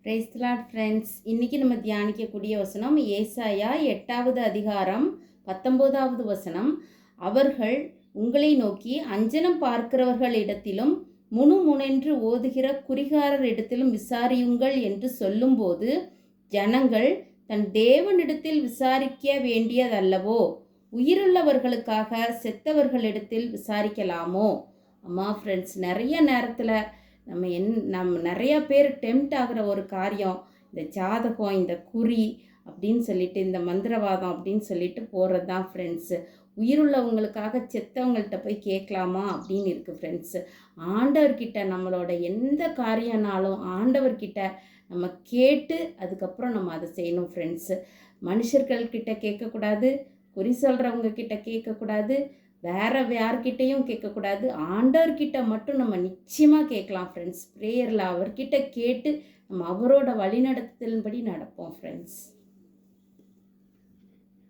Praise the Lord friends. இன்றைக்கி நம்ம தியானிக்கக்கூடிய வசனம் ஏசாயா 8வது அதிகாரம் 19வது வசனம். அவர்கள் உங்களை நோக்கி அஞ்சனம் பார்க்கிறவர்களிடத்திலும் முணுமுணென்று ஓதுகிற குறிகாரர் இடத்திலும் விசாரியுங்கள் என்று சொல்லும்போது ஜனங்கள் தன் தேவனிடத்தில் விசாரிக்க வேண்டியதல்லவோ, உயிருள்ளவர்களுக்காக செத்தவர்களிடத்தில் விசாரிக்கலாமோ? அம்மா ஃப்ரெண்ட்ஸ், நிறைய நேரத்தில் நம்ம நிறையா பேர் டெம்ட் ஆகிற ஒரு காரியம் இந்த ஜாதகம், இந்த குறி அப்படின்னு சொல்லிட்டு, இந்த மந்திரவாதம் அப்படின்னு சொல்லிட்டு போகிறது தான் ஃப்ரெண்ட்ஸு. உயிருள்ளவங்களுக்காக செத்தவங்கள்ட்ட போய் கேட்கலாமா அப்படின்னு இருக்குது ஃப்ரெண்ட்ஸு. ஆண்டவர்கிட்ட நம்மளோட எந்த காரியம்னாலும் ஆண்டவர்கிட்ட நம்ம கேட்டு அதுக்கப்புறம் நம்ம அதை செய்யணும் ஃப்ரெண்ட்ஸு. மனுஷர்கள்கிட்ட கேட்கக்கூடாது, குறி சொல்கிறவங்க கிட்ட கேட்கக்கூடாது, வேறு யார்கிட்டையும் கேட்கக்கூடாது. ஆண்டவர்கிட்ட மட்டும் நம்ம நிச்சயமாக கேட்கலாம் ஃப்ரெண்ட்ஸ். ப்ரேயரில் அவர்கிட்ட கேட்டு நம்ம அவரோட வழிநடத்தலின்படி நடப்போம் ஃப்ரெண்ட்ஸ்.